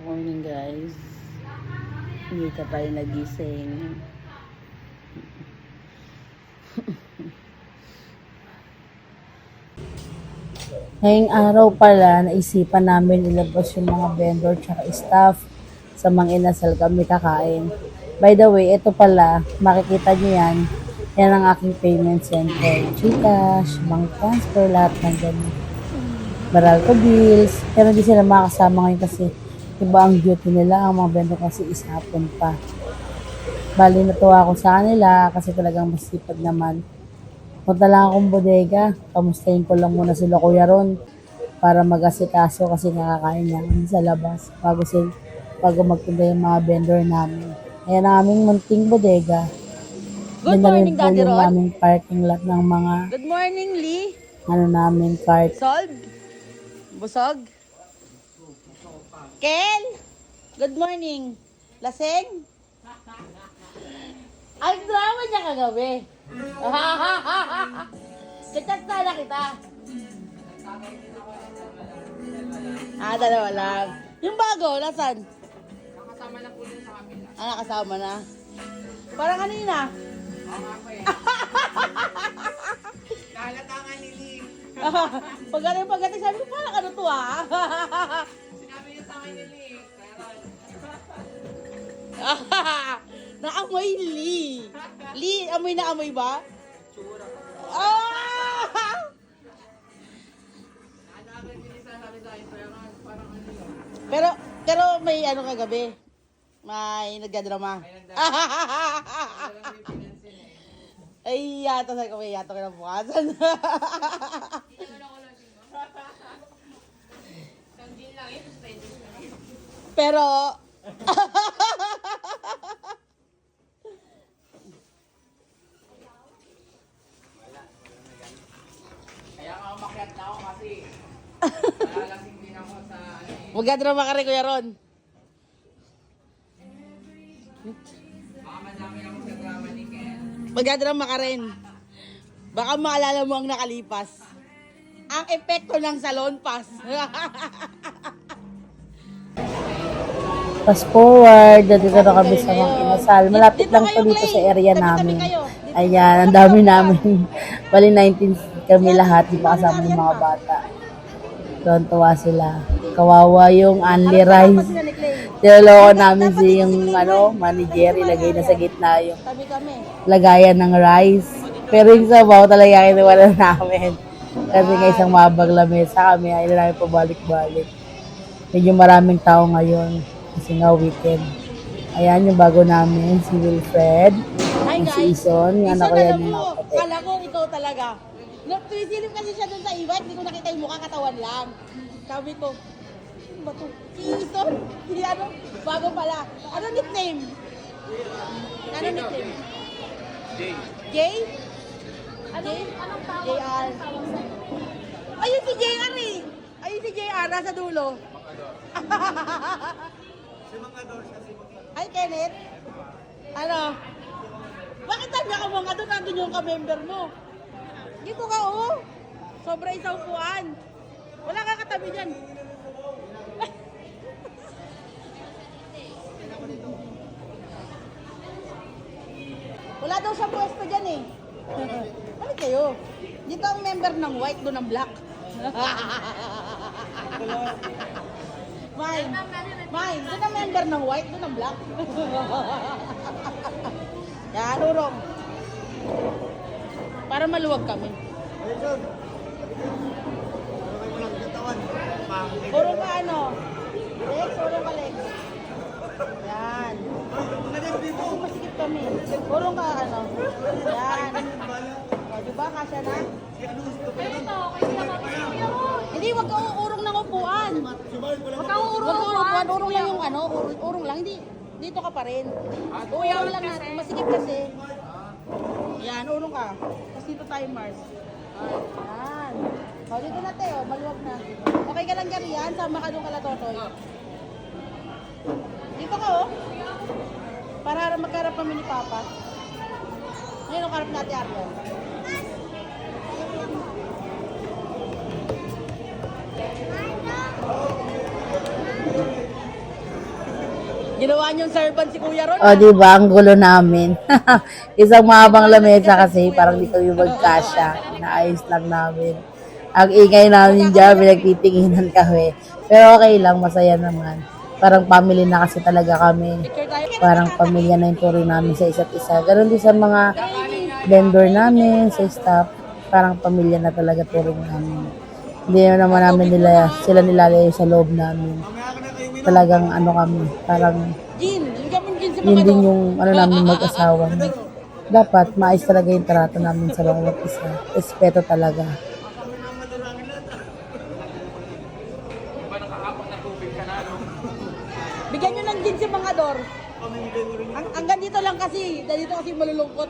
Morning guys. Hindi ka pa rin nagising. Ngayong araw pala, naisipan namin ilabas yung mga vendor tsaka staff sa mga inasal kami kakain. By the way, ito pala, makikita nyo yan. Yan ang aking payment center. GCash, bank transfer, lahat ng ganyan. Meralco bills. Pero hindi sila makakasama ngayon kasi iba ang duty nila. Ang mga vendor kasi is hapon pa. Bali, natuwa ako sa kanila kasi talagang masipag naman. Punta lang akong bodega. Kamustahin ko lang muna sila Kuya Ron para mag-asikaso kasi nakakain niya sa labas bago magtinda yung mga vendor namin. Ayan ang aming munting bodega. Good morning, Daddy yung Ron. aming parking lot ng mga Good morning, Lee. namin cart. Solve? Busog? Ken? Good morning. Laseng? Ay, drama niya kagabi. Kachat sana kita. Dalawa lang. Yung bago, nasan? Nakasama na po din sa kapila. Nakasama na. Parang kanina. Nahalata nga ni Lee. Pagdating sabi ko, parang ano to Sinabi niya sa akin ni Lee. Naamoy Lee. Lee, amoy na amoy ba? Tsura. Naagad din sa sabi sa akin, parang ano yun. Pero may ano kagabi. May nagdadrama. Alam mo yung pinansin eh. Ay, yata sa kamay, yata kinabukasan. Sandin lang yun, suspended na. Pero, Kaya nga umakyat na ako kasi nalalasing din ako sa ano eh. magdadrama ka rin, Kuya Ron. Baka madami ako sa drama ni Ken. Magdadrama ka rin. Baka maalala mo ang nakalipas. Ang epekto ng salon pass. Fast forward, dito na kami sa mga inasal. Malapit lang to dito sa area namin. Ayan, ang dami namin. Bali 19 kami lahat, di pa kasama yung mga bata. Tuwan-tuwa sila. Kawawa yung only rice. Tinaloko namin si yung manager, ilagay na sa gitna yung Kami. lagayan ng rice. Pero yung sabaw talaga kiniwala namin. Kasi nga isang mabag lamesa kami, ay namin pabalik-balik. Medyo maraming tao ngayon kasi nga weekend. Ayan yung bago namin, si Wilfred, Hi si guys. Ison, yung anak ko yan yung nakapate. Kala ko ikaw talaga. Tumisilip kasi siya dun sa iba, hindi ko nakita yung mukha, katawan lang. Sabi ko, ano ba to? Si Ison? Si ano? Bago pala. Ano nickname? Ano nickname? Jay. Jay? Anong tawag? JR. Ayun si JR eh. Ayun si JR, nasa dulo. Ay, Kenneth. Ano? Bakit tanya ka mga doon? Nandun yung ka-member mo. Dito ka, oh. Sobra isang upuan. Wala ka katabi dyan. Wala daw siya pwesto dyan eh. Balik kayo. Dito ang member ng white, doon ang black. Mine. Doon ang member ng white, doon ang black. Yan, urong. Para maluwag kami. Urong ka ano? Lex, urong ka Lex. Yan. Kasi masikip kami. Urong ka ano? Yan. O, diba? Kasya na? Hindi, wag ka uurong ng upuan. Wag ka uurong ng upuan. Urong lang yung ano, urong lang. Hindi, dito ka pa rin. Uyaw lang natin. Masikip kasi. Yan, urong ka. Tapos dito tayo, Mars. Yan. O, dito na tayo. Maluwag na. Okay ka lang dyan yan. Sama ka doon kala Totoy. Dito ka, oh. Para magkarap kami ni Papa. Ngayon, ang karap natin, Arlen. Ginawa niyong servant si Kuya Ron. O, di ba? Ang gulo namin. Isang mahabang lamesa kasi parang di kami magkasya. Naayos lang namin. Ang ingay namin dyan, pinagtitinginan kami. Pero okay lang, masaya naman. Parang family na kasi talaga kami. Picture tayo. Parang pamilya na yung turing namin sa isa't isa. Ganon din sa mga vendor namin, sa staff. Parang pamilya na talaga turing namin. Hindi naman namin sila nilalayo sa loob namin. Talagang ano kami, parang Gin, ligyan mo Gin si yun mga din yung ano namin mag-asawa. Dapat maayos talaga yung trato namin sa bawat isa. Respeto talaga. Bigyan nyo ng Gin si mga Dor. Hanggang dito lang kasi. Dito kasi malulungkot.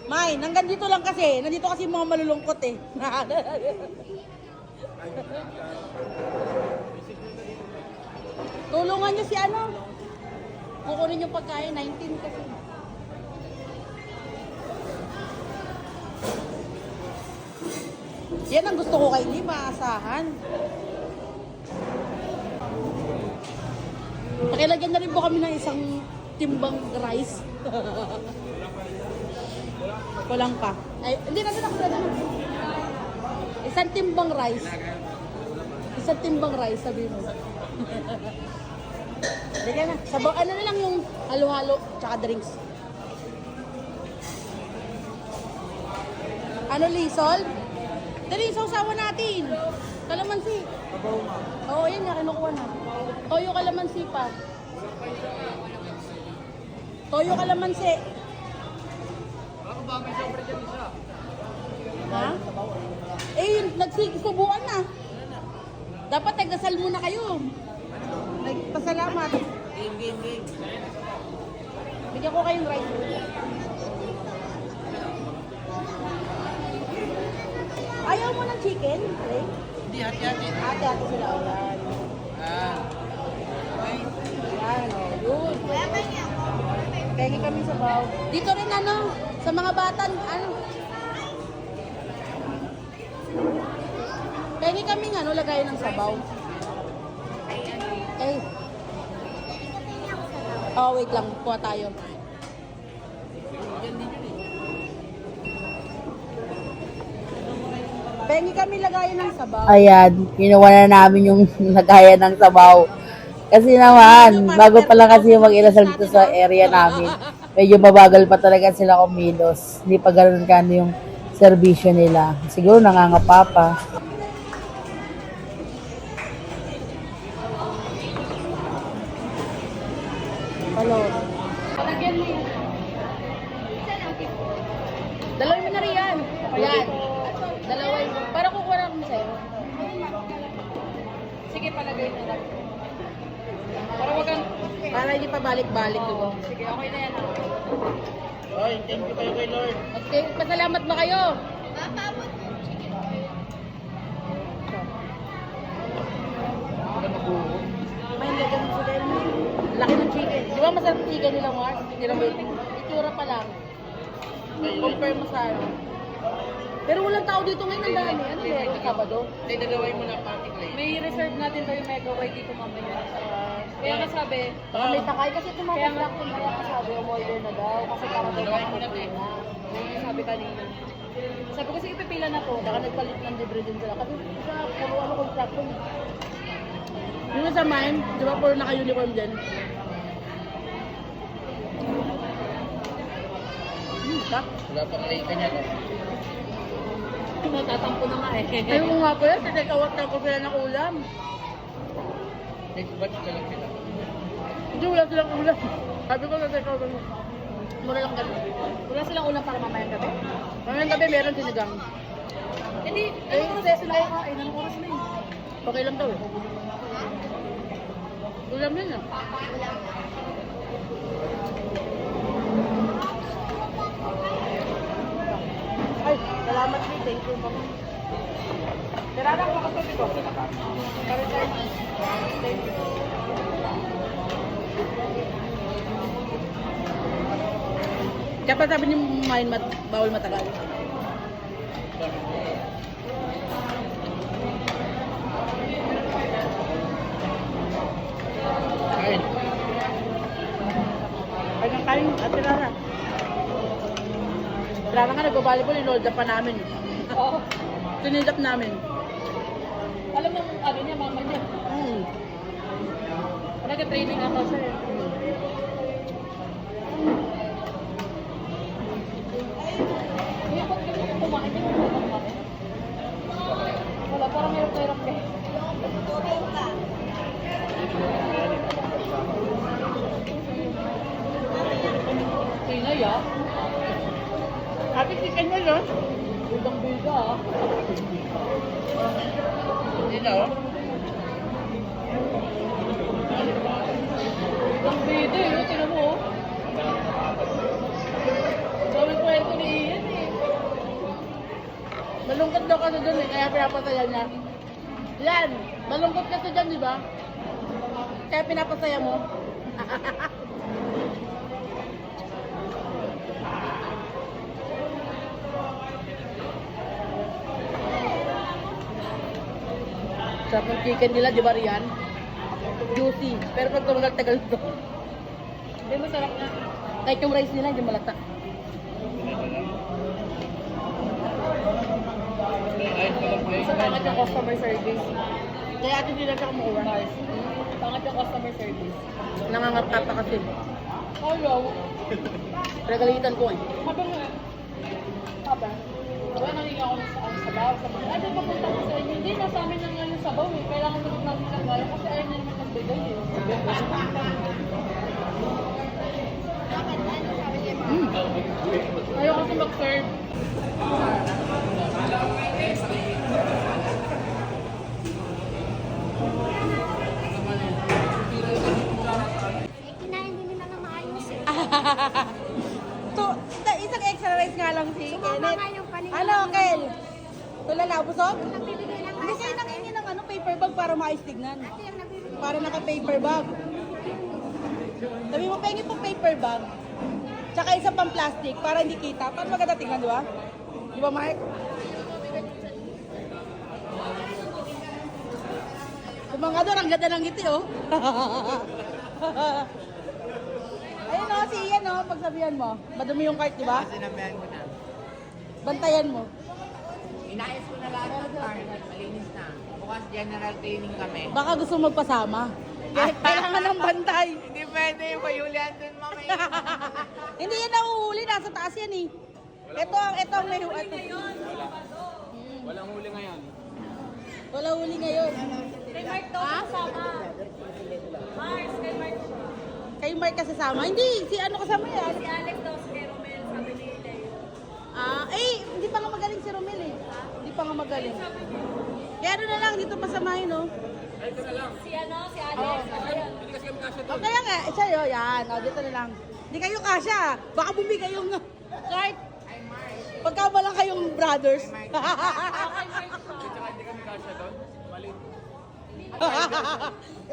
May, hanggang dito lang kasi. Nandito kasi mga malulungkot eh. Tulungan nyo si ano. Kukunin yung pagkain, 19 kasi. Yan ang gusto ko kay Lee, maasahan. Pakilagyan na rin po kami ng isang timbang rice. Walang pa. Ay, hindi na ako na. Isang timbang rice. Isang timbang rice, sabi mo. Sige na. Sabaw, ano na lang yung halo-halo, tsaka drinks. Ano, Lizol? Dali, sausawa natin. Kalamansi. Oo, yan nga, kinukuha na. Toyo kalamansi pa. Toyo kalamansi. Ha? Eh, nagsubuan na. Dapat nagdasal muna kayo. Nagpasalamat. Game. Bigyan ko kayong rice. Ayaw mo ng chicken? Okay. Hindi, hati-hati. Hati-hati sila. Ayan. Ayan, o. Yun. Pengi kami sa baw. Dito rin ano, sa mga bata, ano. Pengi kami ano, lagayan ng sabaw. Eh. Oh, wait lang. Kuha tayo. Pengi kami lagayan ng sabaw. Ayan, kinuha na namin yung lagayan ng sabaw. Kasi naman, bago pa lang kasi mag-inasal dito sa area namin, medyo mabagal pa talaga sila kumilos. Hindi pa ganoon kano yung servisyo nila. Siguro nangangapa pa. Hello. Palagyan mo yun. Dalawin mo na rin yan. Yan. Dalawin mo. Para kukuha na kami sa'yo. Sige, palagay na lang. Para wag kang... Para hindi pa balik-balik doon. Sige, okay na yan. Oy, thank you kayo kay Lord. Okay, pasalamat ba kayo? May lagyan mo sila yun. Laki ng chicken. Di ba masarap chicken nila, Mark? Hindi lang waiting. Itura pa lang. Compare mo sa ano. Pero walang tao dito ngayon. Ang dami. Ano ba? Sabado? Hindi, nagawin mo na party clay. May reserve natin tayo mega way dito mamaya. Kaya nga sabi, Baka may takay kasi tumatatak kung kaya kasabi umorder na daw. Kasi parang daw Gawin mo na, makapagpila na. yung sabi kanina. Sabi ko, sige, pipila na to. Saka nagpalit ng libre din sila. Kasi sa puro ano contractor. Yung sa mine, di ba puro naka-uniform din? Tak. Wala pang late ka niya, no? Natatampo na nga eh. Ayun nga po yan, tinekawat na ko sila ng ulam. Next batch ka lang sila. Hindi, wala silang ulam. Sabi ko, tinekawat na. Mura lang ganun. Wala silang ulam para mamayang gabi. Mamayang gabi, meron sinigang. Hindi, anong oras sila kakain? Anong oras na yun? Okay lang daw eh. Ulam yun ah. Ay, salamat din. Thank you, ma'am. Tirada ko kasi ko. Para tayo. Thank you. Kaya pa sabi niyo bawal matagal. Kaya nga nagbabalibol, inold up pa namin. Oo. Tinid up namin. Alam mo, ano niya, mama niya. Nag-training ako siya eh. Hindi, ba't ganyan kumain? Hindi mo kumain? Wala, parang hirap ka. Pinay ah. Happy chicken mo yun? Bildang-bilda ah. Hindi na, oh. Bildang-bilda eh, tinan mo oh. Daming kwento ni Ian eh. Malungkot daw kasi dun eh, kaya pinapasaya niya. Yan, malungkot kasi dyan, di ba? Kaya pinapasaya mo. Sarap ng chicken nila, di ba Rian? Juicy. Pero pag tumagal-tagal to. Hindi, masarap na. Kahit yung rice nila, hindi malata. Sa pangat yung customer service. Kaya atin nila siya kumuha. Mars. Pangat yung customer service. Nangangata pa kasi. Hello. Regalitan ko eh. Habang nga. Habang. Wala nangingi ako ng sabaw. Ay, di papunta ko sa inyo. Hindi, nasa amin na nga yung sabaw eh. Kailangan tulog namin ng gaya kasi ayaw niya naman magbigay eh. Ayaw kasi mag-serve. Kinain din nila ng maayos eh. Isang extra rice nga lang si Sumama nga yung panig. Ano, Kel? Tulala, busog? Nagbibigay ng Hindi kayo nangingi ng paper bag para maayos tignan. Ate yung nagbibigay. Para naka-paper bag. Sabi mo, pengi po paper bag. Tsaka isa pang plastic para hindi kita. Para maganda tignan, di ba? Di ba, Mark? Yung mga doon, ang ganda ng ngiti, oh. Ayun, oh, si Ian, oh, pagsabihan mo. Madumi yung cart, di ba? Sinabihan ko na. Bantayan mo. Inayos ko na lahat ng card. Malinis na. Bukas general training kami. Baka gusto magpasama. Kailangan ng bantay. Hindi pwede yung kayulian dun mamaya. Hindi yan nahuhuli, nasa taas yan eh. Ito ang may Walang huli ngayon. Wala huli ngayon. Kay Mark daw kasama. Mars, kay Mark. Kay Mark kasama? Hindi, si ano kasama yan? Si Alex daw, si kay Romel, sabi ni Ilay. Hindi pa nga magaling si Romel eh. Hindi pa nga magaling. Kaya ano na lang, dito pasamahin oh. Si ano, si Alex. Ayan. O kaya nga, sa'yo, yan. O, dito na lang. Hindi kayo kasya. Baka bumigay yung cart. Pagka lang kayong brothers.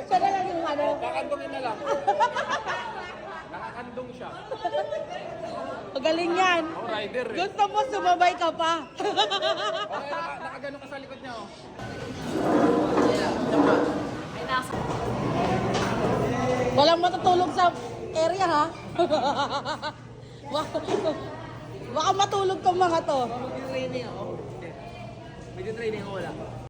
Siya na lang yung ano. Kakandungin na lang. Nakakandong siya. Magaling yan. Oh, rider eh. Gusto mo, sumabay ka pa. Okay, nakagano ka sa likod niya oh. Walang matutulog sa area ha. Baka matulog tong mga to. Medyo training ako. Medyo training ako wala.